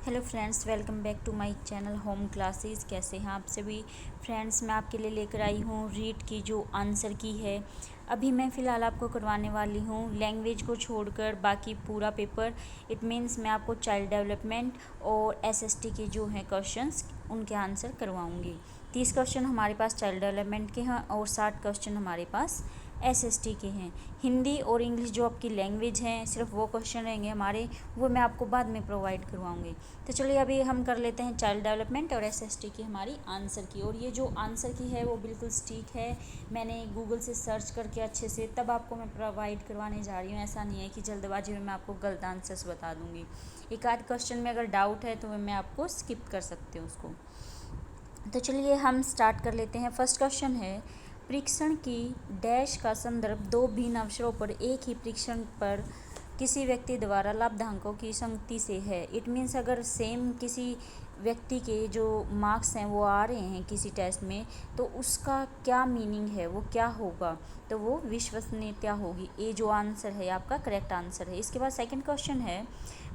Hello friends, welcome back to my channel home classes. कैसे हैं आप सभी फ्रेंड्स? मैं आपके लिए लेकर आई हूँ रीड की जो आंसर की है। अभी मैं फ़िलहाल आपको करवाने वाली हूँ लैंग्वेज को छोड़कर बाकी पूरा पेपर। इट मीन्स मैं आपको चाइल्ड डेवलपमेंट और एसएसटी के जो हैं क्वेश्चंस उनके आंसर करवाऊँगी। 30 क्वेश्चन हमारे पास चाइल्ड डेवलपमेंट के हैं और 60 क्वेश्चन हमारे पास एसएसटी के हैं। हिंदी और इंग्लिश जो आपकी लैंग्वेज हैं सिर्फ वो क्वेश्चन रहेंगे हमारे, वो मैं आपको बाद में प्रोवाइड करवाऊँगी। तो चलिए अभी हम कर लेते हैं चाइल्ड डेवलपमेंट और एसएसटी की हमारी आंसर की। और ये जो आंसर की है वो बिल्कुल सटीक है, मैंने गूगल से सर्च करके अच्छे से तब आपको मैं प्रोवाइड करवाने जा रही हूँ। ऐसा नहीं है कि जल्दबाजी में मैं आपको गलत आंसर्स बता दूँगी। एक आध क्वेश्चन में अगर डाउट है तो मैं आपको स्किप कर सकती हूँ उसको। तो चलिए हम स्टार्ट कर लेते हैं। फर्स्ट क्वेश्चन है, परीक्षण की डैश का संदर्भ दो भिन्न अवसरों पर एक ही परीक्षण पर किसी व्यक्ति द्वारा लाभांकों की संगति से है। इट मीन्स अगर सेम किसी व्यक्ति के जो मार्क्स हैं वो आ रहे हैं किसी टेस्ट में, तो उसका क्या मीनिंग है, वो क्या होगा, तो वो विश्वसनीयता होगी। ये जो आंसर है आपका करेक्ट आंसर है। इसके बाद सेकंड क्वेश्चन है,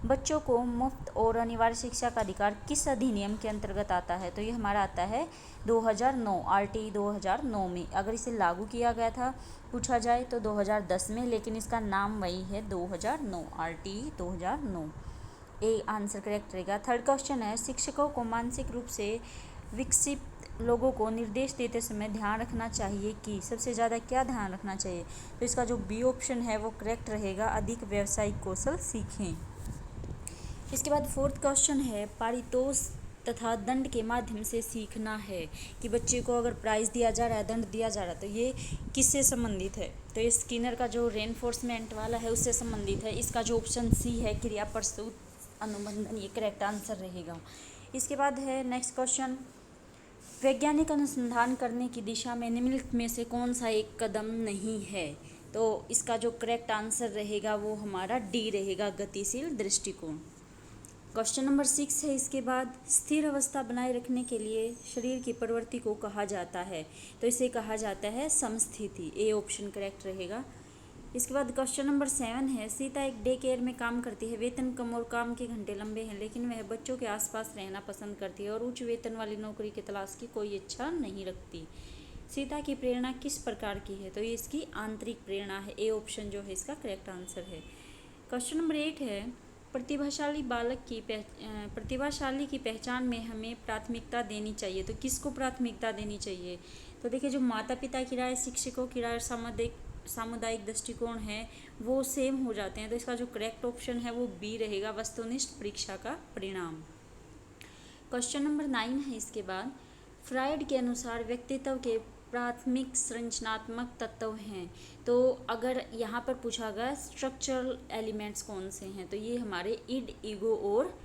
बच्चों को मुफ्त और अनिवार्य शिक्षा का अधिकार किस अधिनियम के अंतर्गत आता है? तो ये हमारा आता है 2009 आरटी 2009 में। अगर इसे लागू किया गया था पूछा जाए तो 2010 में, लेकिन इसका नाम वही है 2009 आरटी 2009। ए आंसर करेक्ट रहेगा। थर्ड क्वेश्चन है, शिक्षकों को मानसिक रूप से विकसित लोगों को निर्देश देते समय ध्यान रखना चाहिए कि सबसे ज़्यादा क्या ध्यान रखना चाहिए? तो इसका जो बी ऑप्शन है वो करेक्ट रहेगा, अधिक व्यावसायिक कौशल सीखें। इसके बाद फोर्थ क्वेश्चन है, पारितोष तथा दंड के माध्यम से सीखना है कि बच्चे को अगर प्राइज़ दिया जा रहा है, दंड दिया जा रहा है, तो ये किससे संबंधित है? तो ये स्किनर का जो रेनफोर्समेंट वाला है उससे संबंधित है। इसका जो ऑप्शन सी है क्रिया प्रस्तुत अनुबंधन, ये करेक्ट आंसर रहेगा। इसके बाद है नेक्स्ट क्वेश्चन, वैज्ञानिक अनुसंधान करने की दिशा में निम्नलिखित में से कौन सा एक कदम नहीं है? तो इसका जो करेक्ट आंसर रहेगा वो हमारा डी रहेगा, गतिशील दृष्टिकोण। क्वेश्चन नंबर 6 है इसके बाद, स्थिर अवस्था बनाए रखने के लिए शरीर की प्रवृत्ति को कहा जाता है? तो इसे कहा जाता है समस्थिति। ए ऑप्शन करेक्ट रहेगा। इसके बाद क्वेश्चन नंबर 7 है, सीता एक डे केयर में काम करती है, वेतन कम और काम के घंटे लंबे हैं, लेकिन वह बच्चों के आसपास रहना पसंद करती है और उच्च वेतन वाली नौकरी की तलाश की कोई इच्छा नहीं रखती। सीता की प्रेरणा किस प्रकार की है? तो ये इसकी आंतरिक प्रेरणा है। ए ऑप्शन जो है इसका करेक्ट आंसर है। क्वेश्चन नंबर 8 है, प्रतिभाशाली की पहचान में हमें प्राथमिकता देनी चाहिए? तो किसको प्राथमिकता देनी चाहिए? तो देखिए, जो माता पिता की राय, शिक्षकों की राय, सामुदायिक दृष्टिकोण है वो सेम हो जाते हैं। तो इसका जो करेक्ट ऑप्शन है वो बी रहेगा, वस्तुनिष्ठ परीक्षा का परिणाम। क्वेश्चन नंबर 9 है इसके बाद, फ्रायड के अनुसार व्यक्तित्व के प्राथमिक संरचनात्मक तत्व हैं। तो अगर यहाँ पर पूछा गया स्ट्रक्चरल एलिमेंट्स कौन से हैं, तो ये हमारे इड, ईगो और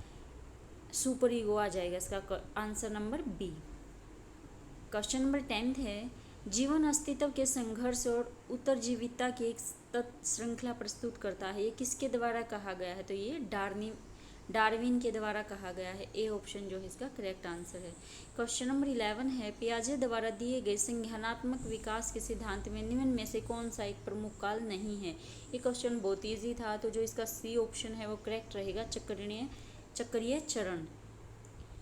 सुपर ईगो आ जाएगा। इसका answer number B. Question number 10 है, जीवन अस्तित्व के संघर्ष और उत्तरजीविता की एक श्रृंखला प्रस्तुत करता है, ये किसके द्वारा कहा गया है? तो ये डार्विन के द्वारा कहा गया है। ए ऑप्शन जो है इसका करेक्ट आंसर है। क्वेश्चन नंबर 11 है, पियाजे द्वारा दिए गए संज्ञानात्मक विकास के सिद्धांत में निम्न में से कौन सा एक प्रमुख काल नहीं है? ये क्वेश्चन बहुत ईजी था, तो जो इसका सी ऑप्शन है वो करेक्ट रहेगा, चक्रीय चरण।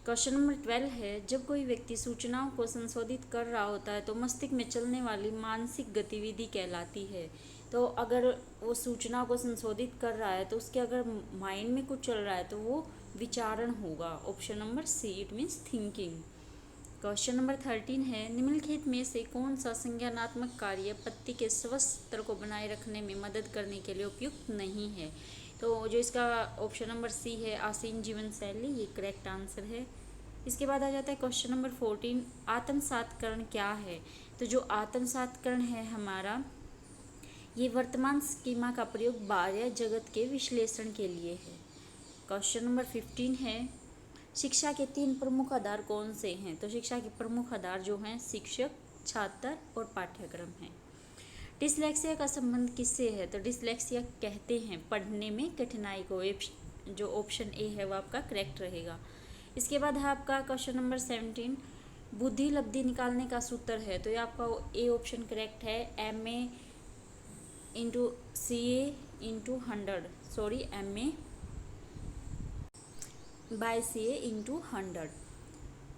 क्वेश्चन नंबर 12 है, जब कोई व्यक्ति सूचनाओं को संशोधित कर रहा होता है तो मस्तिष्क में चलने वाली मानसिक गतिविधि कहलाती है। तो अगर वो सूचनाओं को संशोधित कर रहा है तो उसके अगर माइंड में कुछ चल रहा है तो वो विचारण होगा। Option number C, it means thinking. Question number 13 है, निम्नलिखित में से कौन सा संज्ञानात्मक कार्य पत्ती के स्वस्थ स्तर को बनाए रखने में मदद करने के लिए उपयुक्त नहीं है? तो जो इसका ऑप्शन नंबर सी है, आसीन जीवन शैली, ये करेक्ट आंसर है। इसके बाद आ जाता है क्वेश्चन नंबर 14, आत्मसातकरण क्या है? तो जो आत्मसातकरण है हमारा, ये वर्तमान स्कीमा का प्रयोग बाह्य जगत के विश्लेषण के लिए है। क्वेश्चन नंबर 15 है, शिक्षा के 3 प्रमुख आधार कौन से हैं? तो शिक्षा के प्रमुख आधार जो हैं शिक्षक, छात्र और पाठ्यक्रम हैं। डिसलेक्सिया का संबंध किससे है? तो डिसलेक्सिया कहते हैं पढ़ने में कठिनाई को। जो ऑप्शन ए है वो आपका करेक्ट रहेगा। इसके बाद है आपका क्वेश्चन नंबर 17, बुद्धि लब्धि निकालने का सूत्र है। तो ये आपका ए ऑप्शन करेक्ट है, MA into CA into 100, sorry MA by CA into 100।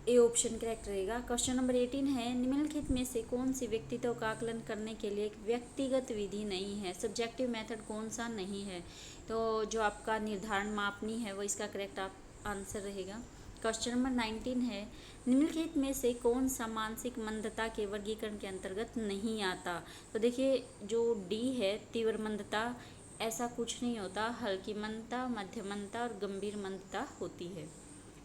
A option correct रहेगा। क्वेश्चन नंबर 18 है, निम्नलिखित में से कौन सी व्यक्तित्व का आकलन करने के लिए एक व्यक्तिगत विधि नहीं है? सब्जेक्टिव मेथड कौन सा नहीं है? तो जो आपका निर्धारण मापनी है वो इसका करेक्ट आंसर रहेगा। क्वेश्चन नंबर 19 है, निम्नलिखित में से कौन सा मानसिक मंदता के वर्गीकरण के अंतर्गत नहीं आता? तो देखिए जो डी है तीव्र मंदता, ऐसा कुछ नहीं होता। हल्की मंदता, मध्यम मंदता और गंभीर मंदता होती है।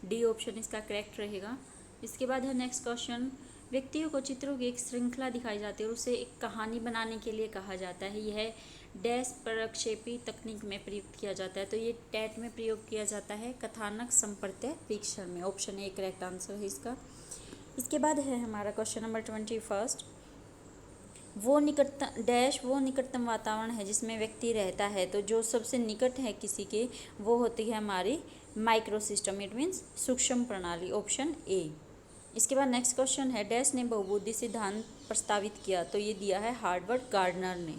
डी ऑप्शन इसका करेक्ट रहेगा। इसके बाद है नेक्स्ट क्वेश्चन, व्यक्तियों को चित्रों की एक श्रृंखला दिखाई जाती है और उसे एक कहानी बनाने के लिए कहा जाता है। यह डैश प्रक्षेपी तकनीक में प्रयुक्त किया जाता है। तो ये टेट में प्रयोग किया जाता है कथानक संप्रत्यय परीक्षण में। ऑप्शन ए करेक्ट आंसर है इसका। इसके बाद है हमारा क्वेश्चन नंबर 21, वो निकटतम वातावरण है जिसमें व्यक्ति रहता है। तो जो सबसे निकट है किसी के वो होती है हमारी माइक्रो सिस्टम, इट मीन्स सूक्ष्म प्रणाली। Option A. इसके बाद नेक्स्ट क्वेश्चन है, डैश ने बहुबुद्धि सिद्धांत प्रस्तावित किया? तो ये दिया है हार्वर्ड गार्डनर ने।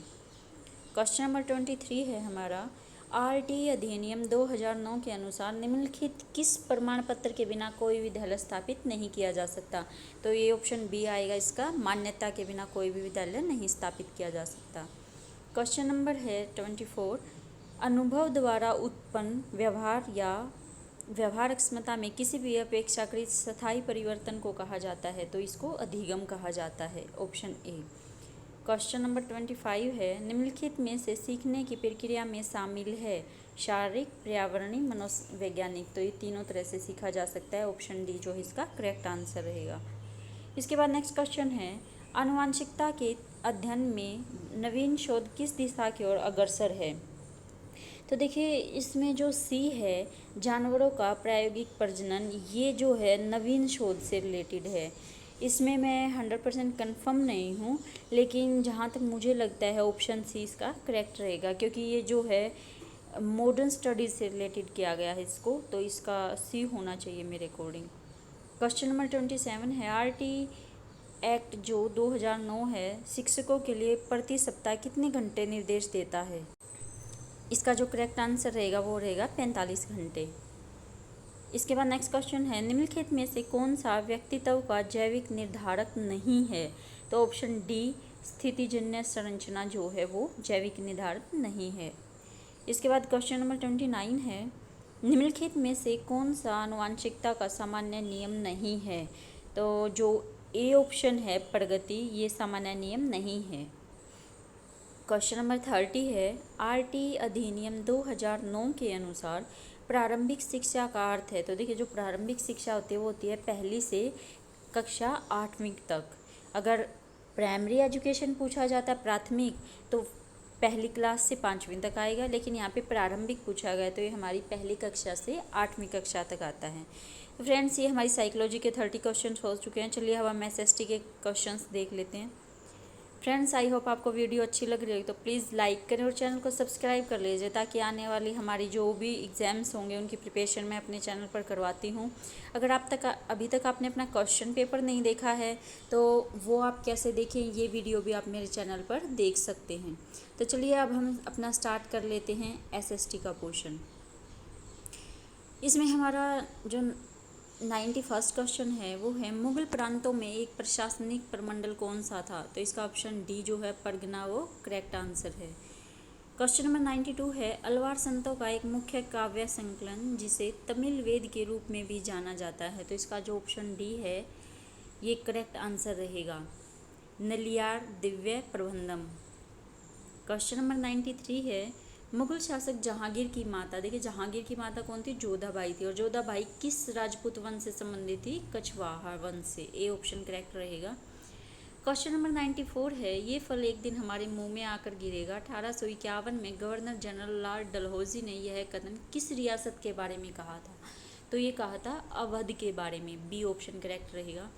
क्वेश्चन नंबर 23 है हमारा, RTE अधिनियम 2009 के अनुसार निम्नलिखित किस प्रमाण पत्र के बिना कोई विद्यालय स्थापित नहीं किया जा सकता? तो ये ऑप्शन बी आएगा इसका, मान्यता के बिना कोई भी विद्यालय नहीं स्थापित किया जा सकता। क्वेश्चन नंबर है 24, अनुभव द्वारा उत्पन्न व्यवहार या व्यवहार क्षमता में किसी भी अपेक्षाकृत स्थायी परिवर्तन को कहा जाता है? तो इसको अधिगम कहा जाता है। Option A. क्वेश्चन नंबर 25 है, निम्नलिखित में से सीखने की प्रक्रिया में शामिल है शारीरिक, पर्यावरणीय, मनोवैज्ञानिक? तो ये तीनों तरह से सीखा जा सकता है। ऑप्शन डी जो है इसका करेक्ट आंसर रहेगा। इसके बाद नेक्स्ट क्वेश्चन है, आनुवांशिकता के अध्ययन में नवीन शोध किस दिशा की ओर अग्रसर है? तो देखिए इसमें जो सी है जानवरों का प्रायोगिक प्रजनन, ये जो है नवीन शोध से रिलेटेड है। इसमें मैं 100% कन्फर्म नहीं हूँ, लेकिन जहाँ तक मुझे लगता है ऑप्शन सी इसका करेक्ट रहेगा, क्योंकि ये जो है मॉडर्न स्टडीज़ से रिलेटेड किया गया है इसको, तो इसका सी होना चाहिए मेरे अकॉर्डिंग। क्वेश्चन नंबर 27 है, RTE एक्ट जो 2009 है शिक्षकों के लिए प्रति सप्ताह कितने घंटे निर्देश देता है? इसका जो करेक्ट आंसर रहेगा वो रहेगा 45 घंटे। इसके बाद नेक्स्ट क्वेश्चन है, निम्नलिखित में से कौन सा व्यक्तित्व का जैविक निर्धारक नहीं है? तो ऑप्शन डी, स्थितिजन्य संरचना जो है वो जैविक निर्धारक नहीं है। इसके बाद क्वेश्चन नंबर 29 है, निम्नलिखित में से कौन सा आनुवांशिकता का सामान्य नियम नहीं है? तो जो ए ऑप्शन है प्रगति, ये सामान्य नियम नहीं है। क्वेश्चन नंबर 30 है, RTE अधिनियम 2009 के अनुसार प्रारंभिक शिक्षा का अर्थ है? तो देखिए जो प्रारंभिक शिक्षा होती है वो होती है पहली से कक्षा 8वीं तक। अगर प्राइमरी एजुकेशन पूछा जाता है प्राथमिक, तो पहली क्लास से 5वीं तक आएगा, लेकिन यहाँ पे प्रारंभिक पूछा गया तो ये हमारी पहली कक्षा से 8वीं कक्षा तक आता है। तो फ्रेंड्स ये हमारी साइकोलॉजी के 30 क्वेश्चन हो चुके हैं। चलिए अब हम SST के क्वेश्चंस देख लेते हैं। फ्रेंड्स आई होप आपको वीडियो अच्छी लग रही है, तो प्लीज़ लाइक करें और चैनल को सब्सक्राइब कर लीजिए, ताकि आने वाली हमारी जो भी एग्ज़ाम्स होंगे उनकी प्रिपरेशन मैं अपने चैनल पर करवाती हूँ। अगर अभी तक आपने अपना क्वेश्चन पेपर नहीं देखा है तो वो आप कैसे देखें, ये वीडियो भी आप मेरे चैनल पर देख सकते हैं। तो चलिए अब हम अपना स्टार्ट कर लेते हैं SST का पोर्शन। इसमें हमारा जो 91 क्वेश्चन है वो है, मुगल प्रांतों में एक प्रशासनिक प्रमंडल कौन सा था? तो इसका ऑप्शन डी जो है परगना वो करेक्ट आंसर है। क्वेश्चन नंबर 92 है, अलवार संतों का एक मुख्य काव्य संकलन जिसे तमिल वेद के रूप में भी जाना जाता है? तो इसका जो ऑप्शन डी है ये करेक्ट आंसर रहेगा, नलियार दिव्य प्रबंधम। क्वेश्चन नंबर 93 है, मुगल शासक जहांगीर की माता, देखिए जहांगीर की माता कौन थी? जोधाबाई थी। और जोधाबाई किस राजपूत वंश से संबंधित थी? कछवाहा वंश से। ए ऑप्शन करेक्ट रहेगा। क्वेश्चन नंबर 94 है, ये फल एक दिन हमारे मुंह में आकर गिरेगा। 1851 में गवर्नर जनरल लॉर्ड डलहौजी ने यह कथन किस रियासत के बारे में कहा था? तो ये कहा था अवध के बारे में। बी ऑप्शन करेक्ट रहेगा।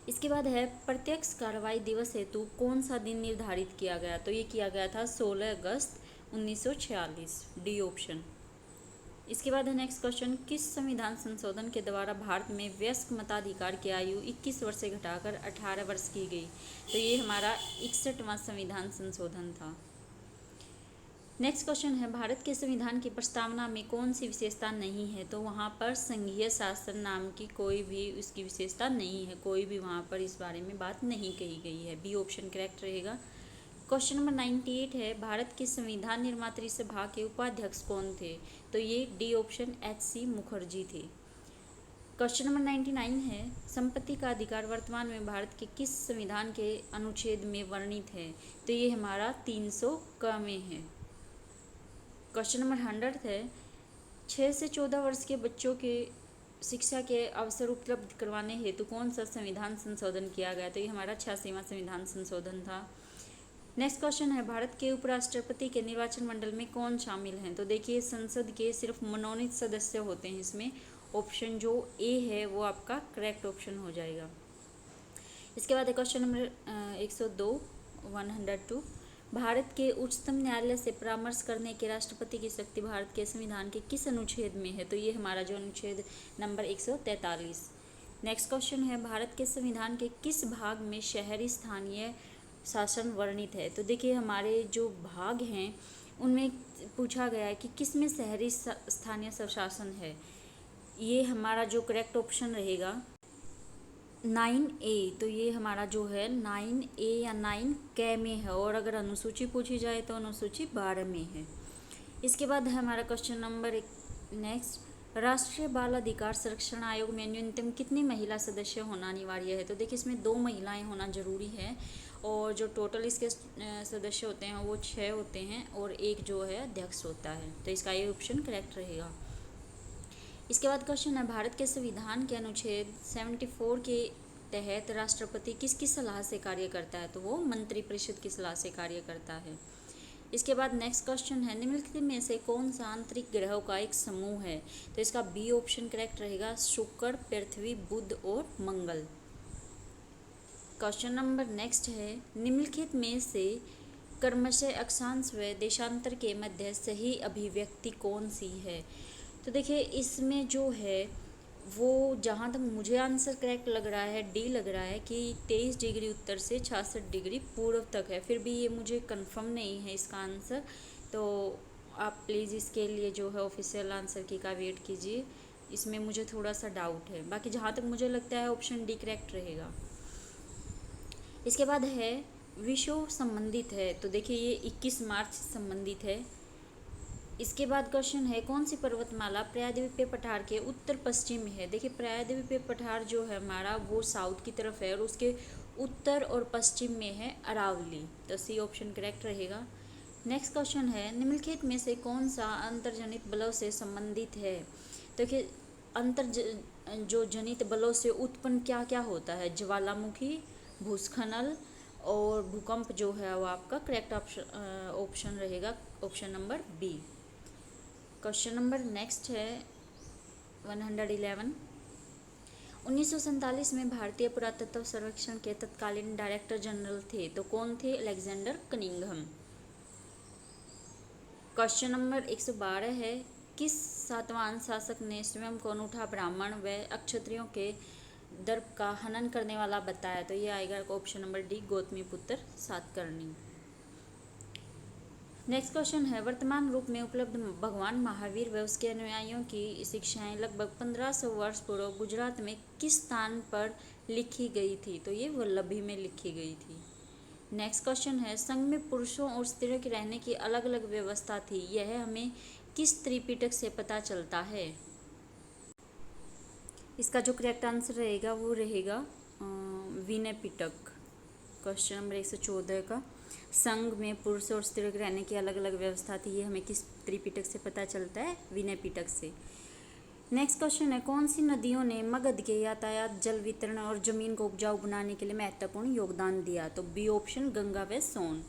इसके बाद है, प्रत्यक्ष कार्रवाई दिवस हेतु कौन सा दिन निर्धारित किया गया? तो ये किया गया था 16 अगस्त 1946। D option. इसके बाद है नेक्स्ट क्वेश्चन, किस संविधान संशोधन के द्वारा भारत में वयस्क मताधिकार की आयु 21 वर्ष से घटाकर 18 वर्ष की गई? तो ये हमारा 61वां संविधान संशोधन था। नेक्स्ट क्वेश्चन है, भारत के संविधान की प्रस्तावना में कौन सी विशेषता नहीं है? तो वहाँ पर संघीय शासन नाम की कोई भी उसकी विशेषता नहीं है, कोई भी वहाँ पर इस बारे में बात नहीं कही गई है। बी ऑप्शन करेक्ट रहेगा। क्वेश्चन नंबर 98 है, भारत के संविधान निर्मात्री सभा के उपाध्यक्ष कौन थे? तो ये डी ऑप्शन HC मुखर्जी थे। क्वेश्चन नंबर 99 है, संपत्ति का अधिकार वर्तमान में भारत के किस संविधान के अनुच्छेद में वर्णित है? तो ये हमारा 300 क में है। क्वेश्चन नंबर 100 है, 6 से 14 वर्ष के बच्चों के शिक्षा के अवसर उपलब्ध करवाने हेतु कौन सा संविधान संशोधन किया गया? तो ये हमारा 86वां संविधान संशोधन था। नेक्स्ट क्वेश्चन है, भारत के उपराष्ट्रपति के निर्वाचन मंडल में कौन शामिल हैं? तो देखिए, संसद के सिर्फ मनोनीत सदस्य होते हैं इसमें। ऑप्शन जो ए है वो आपका करेक्ट ऑप्शन हो जाएगा। इसके बाद क्वेश्चन नंबर 102 भारत के उच्चतम न्यायालय से परामर्श करने के राष्ट्रपति की शक्ति भारत के संविधान के किस अनुच्छेद में है? तो ये हमारा जो अनुच्छेद नंबर 143। नेक्स्ट क्वेश्चन है, भारत के संविधान के किस भाग में शहरी स्थानीय शासन वर्णित है? तो देखिए, हमारे जो भाग हैं उनमें पूछा गया है कि किस में शहरी स्थानीय स्वशासन है। ये हमारा जो करेक्ट ऑप्शन रहेगा 9A। तो ये हमारा जो है 9A या 9K में है, और अगर अनुसूची पूछी जाए तो अनुसूची 12 में है। इसके बाद है हमारा क्वेश्चन नंबर नेक्स्ट, राष्ट्रीय बाल अधिकार संरक्षण आयोग में न्यूनतम कितनी महिला सदस्य होना अनिवार्य है? तो देखिए, इसमें 2 महिलाएं होना जरूरी है, और जो टोटल इसके सदस्य होते हैं वो 6 होते हैं, और एक जो है अध्यक्ष होता है। तो इसका ये ऑप्शन करेक्ट रहेगा। इसके बाद क्वेश्चन है, भारत के संविधान के अनुच्छेद 74 के तहत राष्ट्रपति किसकी सलाह से कार्य करता है? तो वो मंत्रिपरिषद की सलाह से कार्य करता है। इसके बाद नेक्स्ट क्वेश्चन है, निम्नलिखित में से कौन सा आंतरिक ग्रहों का एक समूह है? तो इसका बी ऑप्शन करेक्ट रहेगा, शुक्र, पृथ्वी, बुध और मंगल। क्वेश्चन नंबर नेक्स्ट है, निम्नलिखित में से क्रमशः अक्षांश व देशांतर के मध्य सही अभिव्यक्ति कौन सी है? तो देखिए, इसमें जो है वो जहाँ तक मुझे आंसर करेक्ट लग रहा है, डी लग रहा है कि 23 डिग्री उत्तर से 66 डिग्री पूर्व तक है। फिर भी ये मुझे कंफर्म नहीं है इसका आंसर, तो आप प्लीज़ इसके लिए जो है ऑफिशियल आंसर की का वेट कीजिए। इसमें मुझे थोड़ा सा डाउट है, बाकी जहाँ तक मुझे लगता है ऑप्शन डी करेक्ट रहेगा। इसके बाद है, विषव संबंधित है। तो देखिए, ये 21 मार्च से संबंधित है। इसके बाद क्वेश्चन है, कौन सी पर्वतमाला प्रायद्वीपीय पठार के उत्तर पश्चिम में है? देखिए, प्रायद्वीपीय पठार जो है हमारा वो साउथ की तरफ है, और उसके उत्तर और पश्चिम में है अरावली। तो सी ऑप्शन करेक्ट रहेगा। नेक्स्ट क्वेश्चन है, निम्नलिखित में से कौन सा अंतर्जनित बलों से संबंधित है? देखिए, जो जनित बलों से उत्पन्न क्या क्या होता है? ज्वालामुखी, भूस्खलन और भूकंप जो है वो आपका करेक्ट ऑप्शन रहेगा, option number B. Question number next है 111। 1947 में भारतीय पुरातत्व सर्वेक्षण के तत्कालीन डायरेक्टर जनरल थे, तो कौन थे? Alexander Cunningham. क्वेश्चन नंबर 112 है, किस सातवाहन शासक ने स्वयं को अनूठा ब्राह्मण व अक्षत्रियों के दर्प का हनन करने वाला बताया? तो ये आएगा option number D, Gautamiputra Satakarni. Next question है, वर्तमान रूप में उपलब्ध भगवान महावीर व उसके अनुयायियों की शिक्षाएं लगभग 1500 वर्ष पूर्व गुजरात में किस स्थान पर लिखी गई थी? तो ये वल्लभी में लिखी गई थी। नेक्स्ट क्वेश्चन है, संघ में पुरुषों और स्त्रियों के रहने की अलग अलग व्यवस्था थी, यह हमें किस त्रिपिटक से पता चलता है? इसका जो करेक्ट आंसर रहेगा वो रहेगा विनय पिटक। क्वेश्चन नंबर 114 का, संघ में पुरुष और स्त्रियों के रहने की अलग अलग व्यवस्था थी, ये हमें किस त्रिपिटक से पता चलता है? विनय पिटक से। नेक्स्ट क्वेश्चन है, कौन सी नदियों ने मगध के यातायात, जल वितरण और जमीन को उपजाऊ बनाने के लिए महत्वपूर्ण योगदान दिया? तो बी ऑप्शन, गंगा व सोन।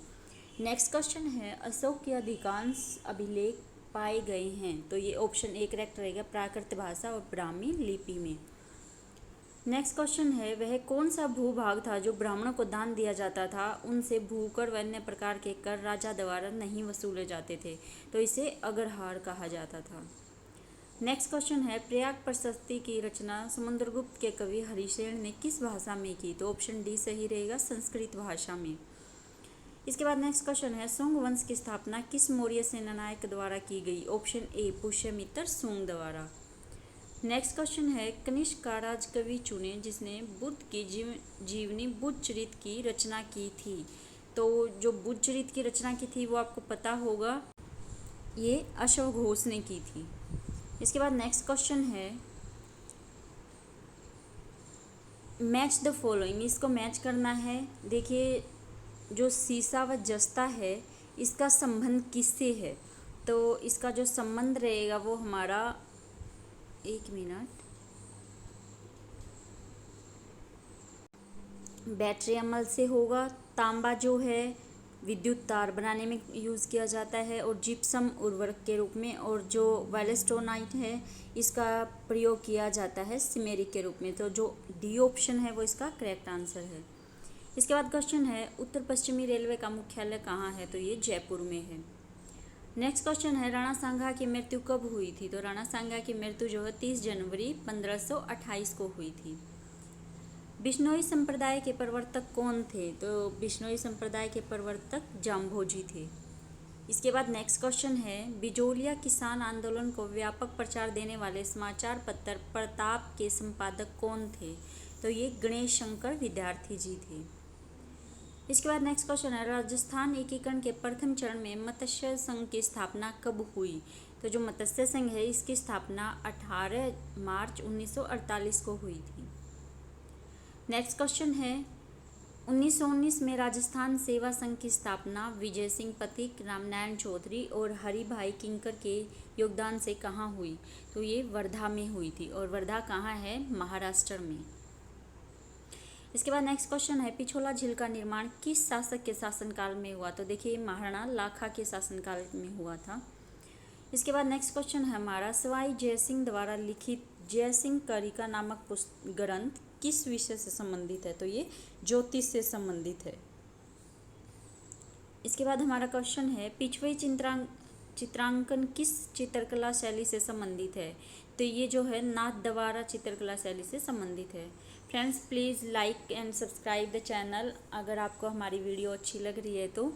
नेक्स्ट क्वेश्चन है, अशोक के अधिकांश अभिलेख पाए गए हैं, तो ये ऑप्शन ए करेक्ट रहेगा, प्राकृत भाषा और ब्राह्मी लिपि में। नेक्स्ट क्वेश्चन है, वह कौन सा भूभाग था जो ब्राह्मणों को दान दिया जाता था, उनसे भूकर व अन्य प्रकार के कर राजा द्वारा नहीं वसूले जाते थे? तो इसे अग्रहार कहा जाता था। नेक्स्ट क्वेश्चन है, प्रयाग प्रशस्ति की रचना समुद्रगुप्त के कवि हरिसेन ने किस भाषा में की? तो ऑप्शन डी सही रहेगा, संस्कृत भाषा में। इसके बाद नेक्स्ट क्वेश्चन है, सुंग वंश की स्थापना किस मौर्य सेनानायक द्वारा की गई? ऑप्शन ए पुष्यमित्र सुंग द्वारा। नेक्स्ट क्वेश्चन है, कनिष्क का राजकवि चुने जिसने बुद्ध की जीवनी बुद्ध चरित की रचना की थी। तो जो बुद्ध चरित की रचना की थी वो आपको पता होगा, ये अश्वघोष ने की थी। इसके बाद नेक्स्ट क्वेश्चन है, मैच द फॉलोइंग, इसको मैच करना है। देखिए जो सीसा व जस्ता है इसका संबंध किससे है? तो इसका जो संबंध रहेगा वो हमारा, एक मिनट, बैटरी अमल से होगा। तांबा जो है विद्युत तार बनाने में यूज़ किया जाता है और जिप्सम उर्वरक के रूप में, और जो वेलस्टोनाइट है इसका प्रयोग किया जाता है सिमेरिक के रूप में। तो जो डी ऑप्शन है वो इसका करेक्ट आंसर है। इसके बाद क्वेश्चन है, उत्तर पश्चिमी रेलवे का मुख्यालय कहाँ है? तो ये जयपुर में है। नेक्स्ट क्वेश्चन है, राणा सांगा की मृत्यु कब हुई थी? तो राणा सांगा की मृत्यु जो है 30 जनवरी 1528 को हुई थी। बिश्नोई संप्रदाय के प्रवर्तक कौन थे? तो बिश्नोई संप्रदाय के प्रवर्तक जाम्भोजी थे। इसके बाद नेक्स्ट क्वेश्चन है, बिजोलिया किसान आंदोलन को व्यापक प्रचार देने वाले समाचार पत्र प्रताप के संपादक कौन थे? तो ये गणेश शंकर विद्यार्थी जी थे। इसके बाद नेक्स्ट क्वेश्चन है, राजस्थान एकीकरण के प्रथम चरण में मत्स्य संघ की स्थापना कब हुई? तो जो मत्स्य संघ है इसकी स्थापना 18 मार्च 1948 को हुई थी। नेक्स्ट क्वेश्चन है, 1919 में राजस्थान सेवा संघ की स्थापना विजय सिंह पथिक, रामनारायण चौधरी और हरिभाई किंकर के योगदान से कहाँ हुई? तो ये वर्धा में हुई थी, और वर्धा कहाँ है? महाराष्ट्र में। इसके बाद नेक्स्ट क्वेश्चन है, पिछोला झील का निर्माण किस शासक के शासनकाल में हुआ? तो देखिए महाराणा लाखा के शासनकाल में हुआ था। इसके बाद नेक्स्ट क्वेश्चन है हमारा, सवाई जयसिंह द्वारा लिखित जयसिंह कारिका नामक ग्रंथ किस विषय से संबंधित है? तो ये ज्योतिष से संबंधित है। इसके बाद हमारा क्वेश्चन है, पिछवे चित्रांकन किस चित्रकला शैली से संबंधित है? तो ये जो है नाथ द्वारा चित्रकला शैली से संबंधित है। Friends please like and subscribe the channel अगर आपको हमारी वीडियो अच्छी लग रही है तो।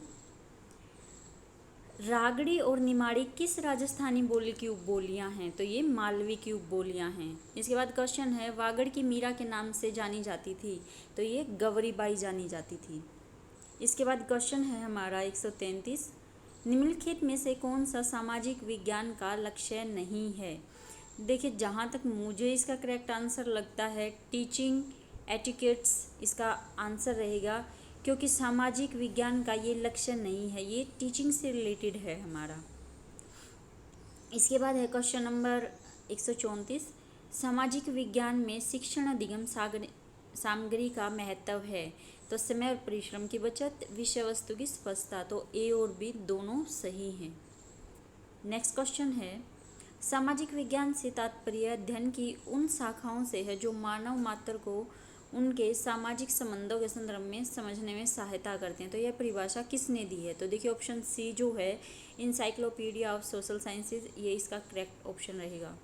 रागड़ी और निमाड़ी किस राजस्थानी बोली की उपबोलियाँ हैं? तो ये मालवी की उपबोलियाँ हैं। इसके बाद क्वेश्चन है, वागड़ की मीरा के नाम से जानी जाती थी? तो ये गौरीबाई जानी जाती थी। इसके बाद क्वेश्चन है हमारा 133, निम्नलिखित में से कौन सा सामाजिक विज्ञान का लक्ष्य नहीं है? देखिए जहाँ तक मुझे इसका करेक्ट आंसर लगता है टीचिंग एटिकेट्स इसका आंसर रहेगा, क्योंकि सामाजिक विज्ञान का ये लक्ष्य नहीं है, ये टीचिंग से रिलेटेड है हमारा। इसके बाद है क्वेश्चन नंबर 134, सामाजिक विज्ञान में शिक्षण अधिगम सामग्री का महत्व है? तो समय और परिश्रम की बचत, विषय वस्तु की स्पष्टता। तो ए और बी दोनों सही हैं। नेक्स्ट क्वेश्चन है, सामाजिक विज्ञान से तात्पर्य अध्ययन की उन शाखाओं से है जो मानव मात्र को उनके सामाजिक संबंधों के संदर्भ में समझने में सहायता करते हैं। तो यह परिभाषा किसने दी है? तो देखिए ऑप्शन सी जो है इंसाइक्लोपीडिया ऑफ सोशल साइंसेज, ये इसका करेक्ट ऑप्शन रहेगा।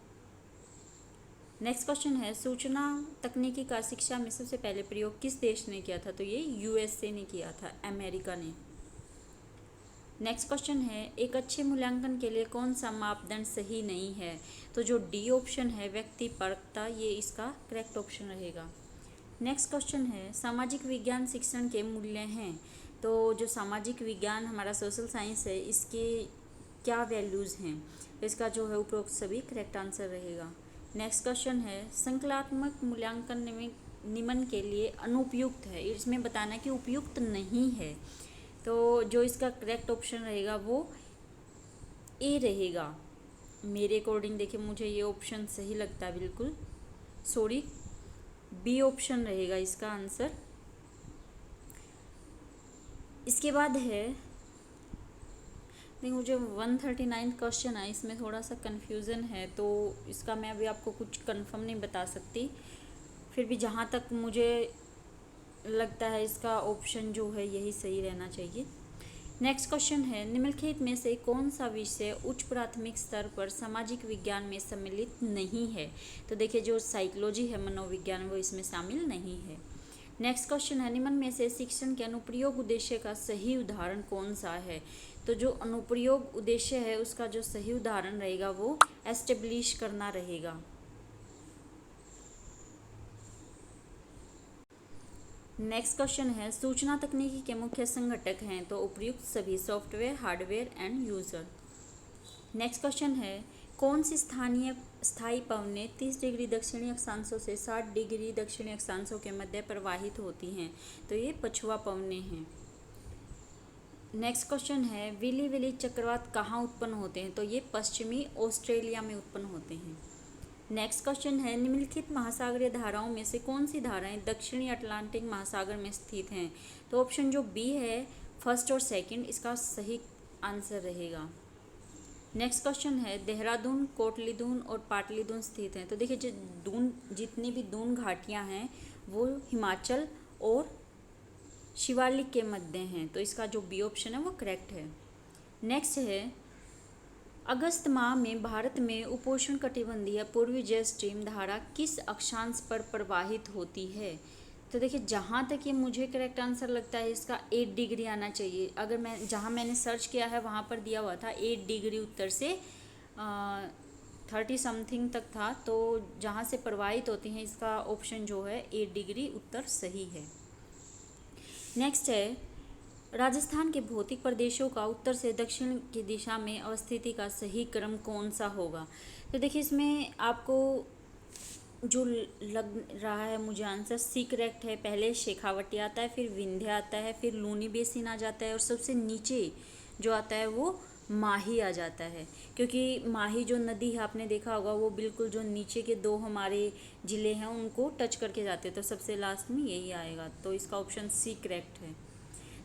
नेक्स्ट क्वेश्चन है, सूचना तकनीकी का शिक्षा में सबसे पहले प्रयोग किस देश ने किया था? तो ये यूएसए ने किया था, अमेरिका ने। नेक्स्ट क्वेश्चन है, एक अच्छे मूल्यांकन के लिए कौन सा मापदंड सही नहीं है? तो जो डी ऑप्शन है व्यक्तिपरकता, ये इसका करेक्ट ऑप्शन रहेगा। नेक्स्ट क्वेश्चन है, सामाजिक विज्ञान शिक्षण के मूल्य हैं? तो जो सामाजिक विज्ञान हमारा सोशल साइंस है इसके क्या वैल्यूज़ हैं? तो इसका जो है उपरोक्त सभी करेक्ट आंसर रहेगा। नेक्स्ट क्वेश्चन है, संकलात्मक मूल्यांकन निम्न के लिए अनुपयुक्त है, इसमें बताना कि उपयुक्त नहीं है। तो जो इसका करेक्ट ऑप्शन रहेगा वो ए रहेगा। मेरे अकॉर्डिंग देखिए मुझे ये ऑप्शन सही लगता है बिल्कुल, सॉरी बी ऑप्शन रहेगा इसका आंसर। इसके बाद है, नहीं मुझे 139 क्वेश्चन है, इसमें थोड़ा सा कन्फ्यूज़न है तो इसका मैं अभी आपको कुछ कंफर्म नहीं बता सकती, फिर भी जहाँ तक मुझे लगता है इसका ऑप्शन जो है यही सही रहना चाहिए। नेक्स्ट क्वेश्चन है, निम्नलिखित में से कौन सा विषय उच्च प्राथमिक स्तर पर सामाजिक विज्ञान में सम्मिलित नहीं है? तो देखिए जो साइकोलॉजी है मनोविज्ञान वो इसमें शामिल नहीं है। नेक्स्ट क्वेश्चन है, निम्न में से शिक्षण के अनुप्रयोग उद्देश्य का सही उदाहरण कौन सा है। तो जो अनुप्रयोग उद्देश्य है उसका जो सही उदाहरण रहेगा वो एस्टेब्लिश करना रहेगा। नेक्स्ट क्वेश्चन है, सूचना तकनीकी के मुख्य संघटक हैं। तो उपयुक्त सभी software, hardware and user. Next question है, कौन सी स्थायी पवनें 30 डिग्री दक्षिणी अक्षांशों से 60 डिग्री दक्षिणी अक्षांशों के मध्य प्रवाहित होती हैं। तो ये पछुआ पवनें हैं। नेक्स्ट क्वेश्चन है, विली विली चक्रवात कहाँ उत्पन्न होते हैं। तो ये पश्चिमी ऑस्ट्रेलिया में उत्पन्न होते हैं। नेक्स्ट क्वेश्चन है, निम्नलिखित महासागरीय धाराओं में से कौन सी धाराएं दक्षिणी अटलांटिक महासागर में स्थित हैं। तो ऑप्शन जो बी है, फर्स्ट और सेकंड, इसका सही आंसर रहेगा। नेक्स्ट क्वेश्चन है, देहरादून, कोटलीदून और पाटलीदून स्थित हैं। तो देखिए जो जितनी भी दून घाटियां हैं वो हिमाचल और शिवालिक के मध्य हैं। तो इसका जो बी ऑप्शन है वो करेक्ट है। नेक्स्ट है, अगस्त माह में भारत में उपोष्ण कटिबंधीय पूर्वी जेट स्ट्रीम धारा किस अक्षांश पर प्रवाहित होती है। तो देखिए जहाँ तक ये मुझे करेक्ट आंसर लगता है इसका 8 डिग्री आना चाहिए। अगर मैं जहाँ मैंने सर्च किया है वहाँ पर दिया हुआ था 8 डिग्री उत्तर से 30 समथिंग तक था। तो जहाँ से प्रवाहित होती हैं इसका ऑप्शन जो है 8 डिग्री उत्तर सही है। नेक्स्ट है, राजस्थान के भौतिक प्रदेशों का उत्तर से दक्षिण की दिशा में अवस्थिति का सही क्रम कौन सा होगा। तो देखिए इसमें आपको जो लग रहा है मुझे आंसर सी करेक्ट है। पहले शेखावटी आता है, फिर विंध्य आता है, फिर लूनी बेसिन आ जाता है और सबसे नीचे जो आता है वो माही आ जाता है। क्योंकि माही जो नदी है आपने देखा होगा वो बिल्कुल जो नीचे के दो हमारे ज़िले हैं उनको टच करके जाते हैं। तो सबसे लास्ट में यही आएगा। तो इसका ऑप्शन सी करेक्ट है।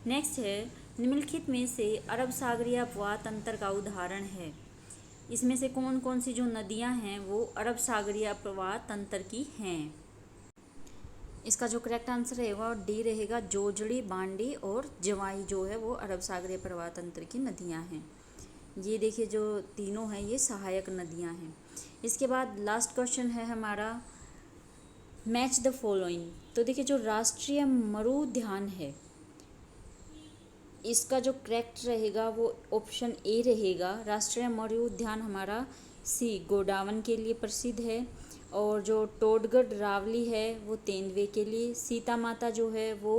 नेक्स्ट है, निम्नलिखित में से अरब सागरीय अपवाह तंत्र का उदाहरण है। इसमें से कौन कौन सी जो नदियां हैं वो अरब सागरीय अपवाह तंत्र की हैं। इसका जो करेक्ट आंसर रहेगा डी रहेगा। जोजड़ी, बांडी और जवाई जो है वो अरब सागरीय प्रवाह तंत्र की नदियां हैं। ये देखिए जो तीनों हैं ये सहायक नदियां हैं। इसके बाद लास्ट क्वेश्चन है हमारा, मैच द फॉलोइंग। तो देखिए जो राष्ट्रीय मरु उद्यान है इसका जो करेक्ट रहेगा वो ऑप्शन ए रहेगा। राष्ट्रीय मरु उद्यान हमारा सी गोडावन के लिए प्रसिद्ध है, और जो टोडगढ़ रावली है वो तेंदुए के लिए, सीता माता जो है वो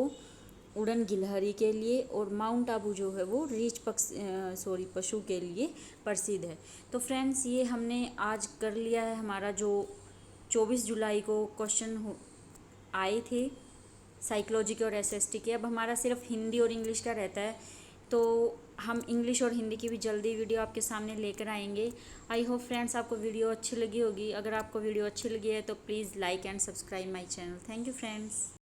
उड़न गिलहरी के लिए, और माउंट आबू जो है वो रीछ पशु के लिए प्रसिद्ध है। तो फ्रेंड्स ये हमने आज कर लिया है हमारा जो 24 जुलाई को क्वेश्चन आए थे साइकोलॉजी के और एसएसटी के। अब हमारा सिर्फ हिंदी और इंग्लिश का रहता है, तो हम इंग्लिश और हिंदी की भी जल्दी वीडियो आपके सामने लेकर आएंगे। आई होप फ्रेंड्स आपको वीडियो अच्छी लगी होगी। अगर आपको वीडियो अच्छी लगी है तो please like and subscribe my channel. Thank you friends.